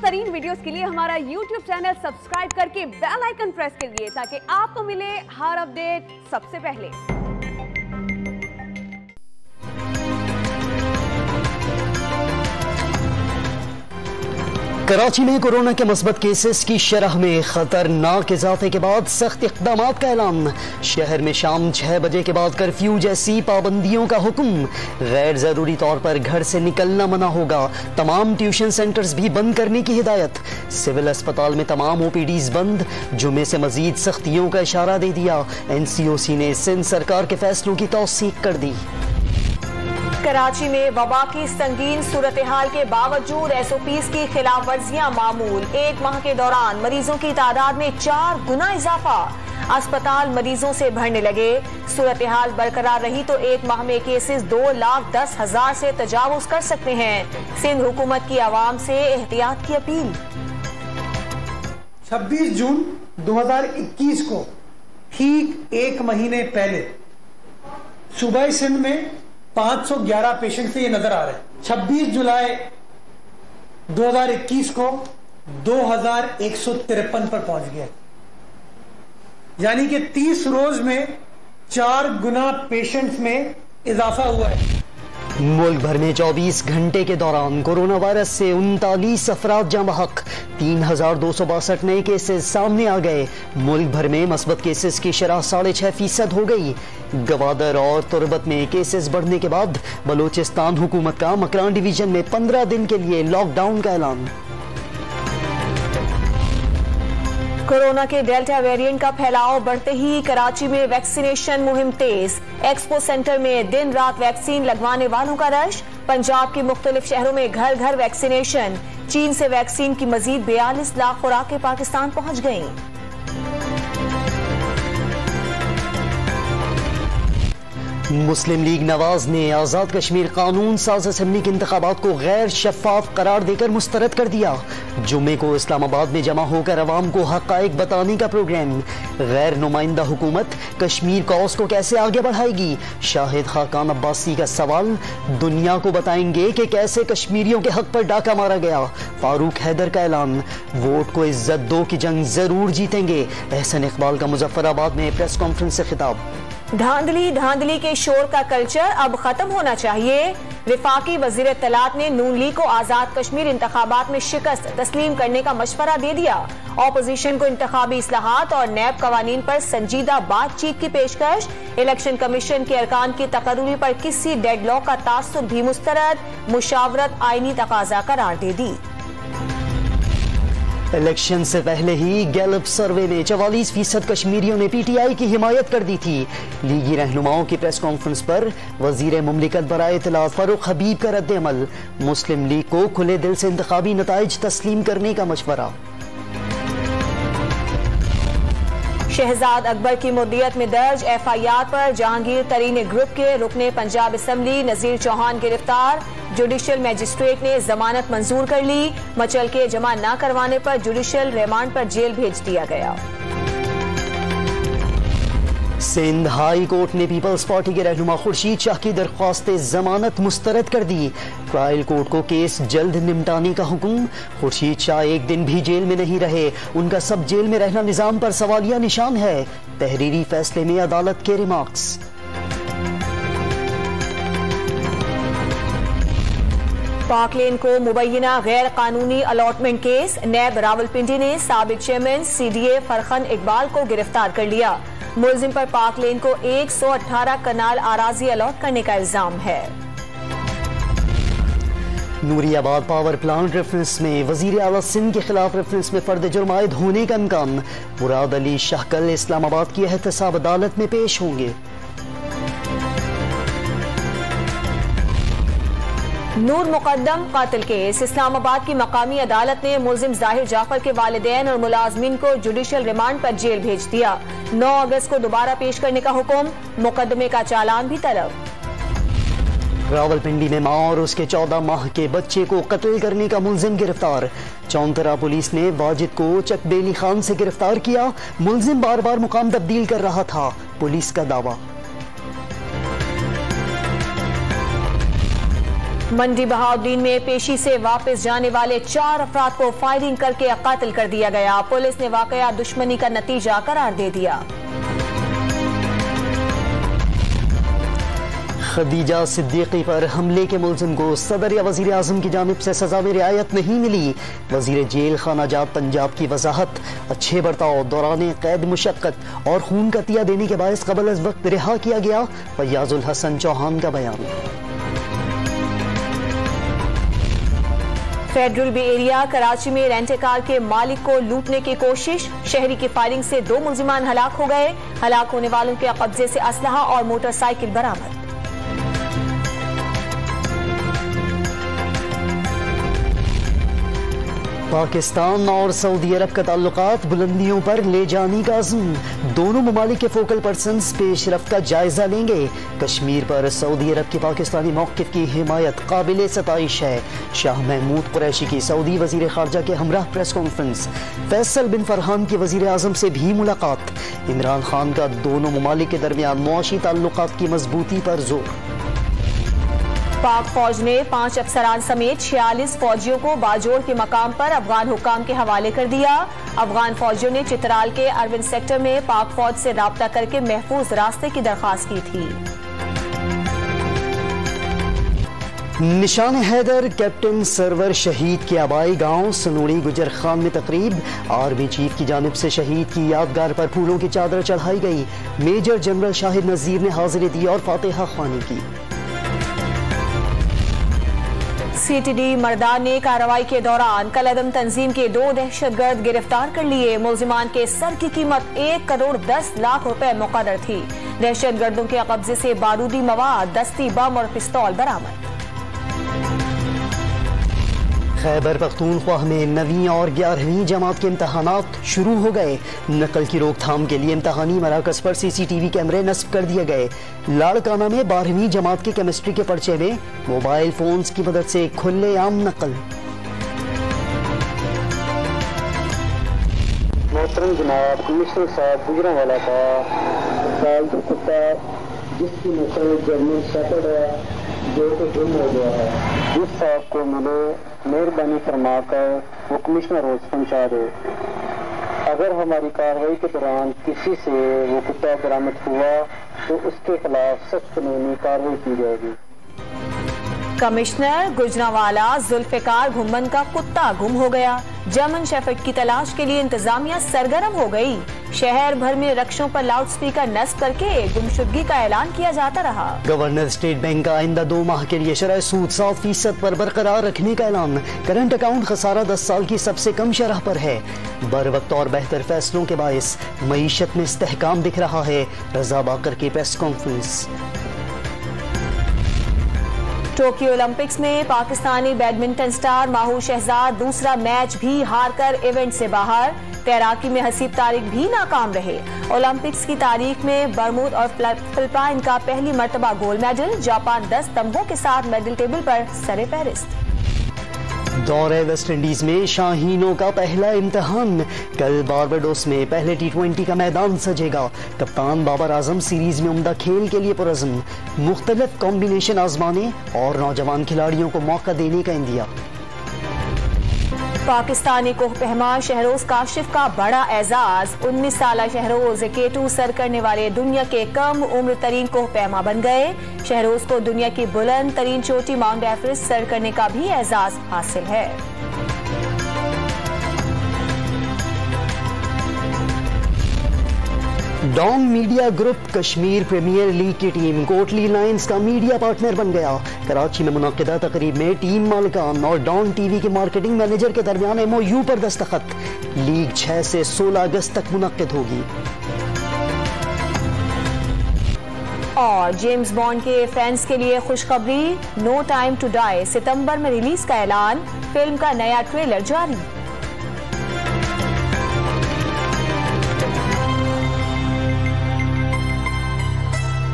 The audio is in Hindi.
तरीन वीडियोस के लिए हमारा YouTube चैनल सब्सक्राइब करके बेल आइकन प्रेस करिए ताकि आपको मिले हर अपडेट सबसे पहले। कराची में कोरोना के मुस्बत केसेस की शरह में खतरनाक इजाफे के बाद सख्त इक़दाम का ऐलान। शहर में शाम 6 बजे के बाद कर्फ्यू जैसी पाबंदियों का हुक्म। गैर जरूरी तौर पर घर से निकलना मना होगा। तमाम ट्यूशन सेंटर्स भी बंद करने की हिदायत। सिविल अस्पताल में तमाम OPDs बंद। जुमे से मजीद सख्तियों का इशारा दे दिया। NCOC ने सिंध सरकार के फैसलों की तौसीक कर दी। कराची में वबा की संगीन सूरत हाल के बावजूद SOPs की खिलाफ वर्जियां मामूल। एक माह के दौरान मरीजों की तादाद में 4 गुना इजाफा। अस्पताल मरीजों से भरने लगे। सूरत हाल बरकरार रही तो एक माह में केसेस 2,10,000 से तजावुज कर सकते हैं। सिंध हुकूमत की आवाम से एहतियात की अपील। 26 जून 2021 को ठीक एक महीने पहले सूबाई सिंध में 511 पेशेंट ये नजर आ रहे हैं। 26 जुलाई 2021 को 2153 पर पहुंच गया, यानी कि 30 रोज में 4 गुना पेशेंट्स में इजाफा हुआ है। मुल्क भर में 24 घंटे के दौरान कोरोना वायरस से 39 अफराद जाँ बहक। 3,262 नए केसेस सामने आ गए। मुल्क भर में मस्बत केसेस की शरह 6.5% हो गई। गवादर और तुरबत में केसेस बढ़ने के बाद बलूचिस्तान हुकूमत का मकरान डिवीजन में 15 दिन के लिए लॉकडाउन का ऐलान। कोरोना के डेल्टा वेरिएंट का फैलाव बढ़ते ही कराची में वैक्सीनेशन मुहिम तेज। एक्सपो सेंटर में दिन रात वैक्सीन लगवाने वालों का रश। पंजाब के मुख्तलिफ शहरों में घर घर वैक्सीनेशन। चीन से वैक्सीन की मजीद 42 लाख खुराकें पाकिस्तान पहुंच गईं। मुस्लिम लीग नवाज ने आज़ाद कश्मीर कानून साज असम्बली के इंतखाबात को गैर शफाफ करार देकर मुस्तरद कर दिया। जुम्मे को इस्लामाबाद में जमा होकर अवाम को हक़ाइक़ बताने का प्रोग्राम। गैर नुमाइंदा हुकूमत कश्मीर कॉज को कैसे आगे बढ़ाएगी? शाहिद खाकान अब्बासी का सवाल। दुनिया को बताएंगे कि कैसे कश्मीरियों के हक पर डाका मारा गया। फारूक हैदर का ऐलान। वोट को इज्जत दो की जंग जरूर जीतेंगे। एहसन इकबाल का मुजफ्फराबाद में प्रेस कॉन्फ्रेंस से खिताब। धांधली के शोर का कल्चर अब खत्म होना चाहिए। विफाकी वजीर इत्तलात ने नून लीग को आजाद कश्मीर इंतखाबात में शिकस्त तस्लीम करने का मशवरा दे दिया। ऑपोजिशन को इंतखाबी इस्लाहात और नैब कवानीन पर संजीदा बातचीत की पेशकश। इलेक्शन कमीशन के अरकान की तकर्री पर किसी डेडलॉक का तासुर भी मुस्तरद। मुशावरत आईनी तकाजा करार दे दी। इलेक्शन से पहले ही गैलप सर्वे में 44% कश्मीरियों ने PTI की हिमायत कर दी थी। लीगी रहनुमाओं की प्रेस कॉन्फ्रेंस पर वजीर मुमलिकत बराए इत्तलात फारूक हबीब का रद्द-ए-अमल। मुस्लिम लीग को खुले दिल से इंतखाबी नताइज तस्लीम करने का मशवरा। शहजाद अकबर की मुद्दियत में दर्ज FIR पर जहांगीर तरीन ग्रुप के रुकने पंजाब असम्बली नजीर चौहान गिरफ्तार। जुडिशियल मजिस्ट्रेट ने जमानत मंजूर कर ली। मचल के जमा न करवाने पर जुडिशियल रिमांड पर जेल भेज दिया गया। सिंध हाई कोर्ट ने पीपल्स पार्टी के रहनुमा खुर्शीद शाह की दरख्वास्त जमानत मुस्तरद कर दी। ट्रायल कोर्ट को केस जल्द निपटाने का हुक्म। खुर्शीद शाह एक दिन भी जेल में नहीं रहे। उनका सब जेल में रहना निजाम पर सवालिया निशान है। तहरीरी फैसले में अदालत के रिमार्क्स। पाकलेन को मुबैना गैर कानूनी अलॉटमेंट केस। नैब रावलपिंडी ने साबिक चेयरमैन CDA फरखन इकबाल को गिरफ्तार कर लिया। मुलजिम पर पाकलेन को 118 कनाल आराजी अलॉट करने का इल्जाम है। नूरियाबाद पावर प्लांट रेफरेंस में वजीर आला सिंध के खिलाफ रेफरेंस में फर्द जुर्म आयद होने का इम्कान। मुराद अली शाह कल इस्लामाबाद की एहतसाब अदालत में पेश होंगे। नूर मुकद्दम कातिल केस। इस्लामाबाद की मकामी अदालत ने मुलजिम जाहिर जाफर के वालिदैन और मुलाजमीन को जुडिशियल रिमांड पर जेल भेज दिया। 9 अगस्त को दोबारा पेश करने का हुक्म। मुकदमे का चालान भी तलब। रावलपिंडी में मां और उसके 14 माह के बच्चे को कत्ल करने का मुलजिम गिरफ्तार। चौंतरा पुलिस ने वाजिद को चकबेली खान से गिरफ्तार किया। मुलजिम बार बार मुकाम तब्दील कर रहा था, पुलिस का दावा। मंडी बहाउद्दीन में पेशी से वापस जाने वाले 4 अफराद को फायरिंग करके कत्ल कर दिया गया। पुलिस ने वाकया दुश्मनी का नतीजा करार दे दिया। खदीजा सिद्दीकी पर हमले के मुलजिम को सदर या वजीर आजम की जानिब से सजा में रियायत नहीं मिली। वजीर जेल खाना जात पंजाब की वजाहत, अच्छे बर्ताव दौरान कैद मुशक्कत और खून का तिया देने के बायस कबल अज वक्त रिहा किया गया। फयाजुल हसन चौहान का बयान। फेडरल बे एरिया कराची में रेंटे कार के मालिक को लूटने की कोशिश, शहरी की फायरिंग से 2 मुलजिमान हलाक हो गए। हलाक होने वालों के कब्जे से असलहा और मोटरसाइकिल बरामद। पाकिस्तान और सऊदी अरब का ताल्लुकात बुलंदियों पर ले जाने का अज़्म, दोनों ममालिक के फोकल पर्सन्स पेशरफ्त का जायजा लेंगे। कश्मीर पर सऊदी अरब की पाकिस्तानी मौक़िफ़ की हिमायत काबिल सताइश है। शाह महमूद कुरैशी की सऊदी वज़ीर ख़ारजा के हमराह प्रेस कॉन्फ्रेंस। फैसल बिन फरहान की वज़ीर आज़म से भी मुलाकात। इमरान खान का दोनों ममालिक के दरमियान मुआशी ताल्लुकात की मजबूती पर जोर। पाक फौज ने 5 अफसरान समेत 46 फौजियों को बाजोड़ के मकाम पर अफगान हुक्काम के हवाले कर दिया। अफगान फौजियों ने चित्राल के अरविंद सेक्टर में पाक फौज से राब्ता करके महफूज रास्ते की दरखास्त की थी। निशान हैदर कैप्टन सरवर शहीद के आबाई गांव सनोड़ी गुजर खान में तकरीब। आर्मी चीफ की जानिब से शहीद की यादगार पर फूलों की चादर चढ़ाई गई। मेजर जनरल शाहिद नजीर ने हाजिरी दी और फातिहा ख्वानी की। सीटीडी मर्दान ने कार्रवाई के दौरान कलअदम तंजीम के 2 दहशतगर्द गिरफ्तार कर लिए। मुलजिमान के सर की कीमत 1 करोड़ 10 लाख रुपए मुकर्रर थी। दहशतगर्दों के कब्जे से बारूदी मवाद, दस्ती बम और पिस्तौल बरामद। खैबर पख्तूनख्वा में 9वीं और 11वीं जमात के इम्तहानात शुरू हो गए। नकल की रोकथाम के लिए इम्तहानी मराकज पर CCTV कैमरे नस्ब कर दिए गए। लाड़काना में 12वीं जमात के केमिस्ट्री के पर्चे में मोबाइल फोन्स की मदद से खुलेआम नकल। मोहतरम जनाब कमिश्नर साहब गुजरांवाला का पालतू कुत्ता जिसकी नस्ल जर्मन शेफर्ड है जो कि गुम हो गया है, जिस साहब को मिले मेहरबानी फरमाकर वो कमिश्नर रोज पहुँचा दे। अगर हमारी कार्रवाई के दौरान किसी से वो कुत्ता बरामद हुआ तो उसके खिलाफ सख्त कानूनी कार्रवाई की जाएगी। कमिश्नर गुजरांवाला जुल्फिकार घुम्मन का कुत्ता गुम हो गया। जर्मन शेफर्ड की तलाश के लिए इंतजामिया सरगर्म हो गई। शहर भर में रक्षों पर लाउड स्पीकर नस्ब करके गुमशुदगी का ऐलान किया जाता रहा। गवर्नर स्टेट बैंक का आइंदा 2 माह के लिए शरह सूद 7% पर बरकरार रखने का ऐलान। करंट अकाउंट खसारा 10 साल की सबसे कम शरह पर है। बर वक्त और बेहतर फैसलों के बायस मईशत में इस्तेहकाम दिख रहा है। रजा बाकर की प्रेस कॉन्फ्रेंस। टोक्यो ओलंपिक्स में पाकिस्तानी बैडमिंटन स्टार माहूर शहजाद दूसरा मैच भी हारकर इवेंट से बाहर। तैराकी में हसीब तारिक भी नाकाम रहे। ओलंपिक्स की तारीख में बरमूद और फिलिपाइन का पहली मर्तबा गोल्ड मेडल। जापान 10 तमगों के साथ मेडल टेबल पर सरे फहरिस्त। दौरे वेस्ट इंडीज में शाहीनों का पहला इम्तिहान। कल बारबाडोस में पहले T20 का मैदान सजेगा। कप्तान बाबर आजम सीरीज में उम्दा खेल के लिए पुरज़्म। मुख्तलिफ कॉम्बिनेशन आजमाने और नौजवान खिलाड़ियों को मौका देने का इंदिया। पाकिस्तानी कोहपहमा शहरोज काशिफ का बड़ा एजाज। 19 साला शहरोज K2 सर करने वाले दुनिया के कम उम्र तरीन कोहपहमा बन गए। शहरोज को दुनिया की बुलंद तरीन चोटी माउंट एवरेस्ट सर करने का भी एजाज हासिल है। Dawn media group Kashmir premier league की टीम कोटली लायंस का मीडिया पार्टनर बन गया। कराची में मुनक्किदा तकरीब में टीम मालिकान और डॉन टीवी के मार्केटिंग मैनेजर के दरमियान MOU पर दस्तखत। लीग 6 से 16 अगस्त तक मुनक्किद होगी। और जेम्स बॉन्ड के फैंस के लिए खुशखबरी, नो टाइम टू डाई सितंबर में रिलीज का ऐलान। फिल्म का नया ट्रेलर जारी।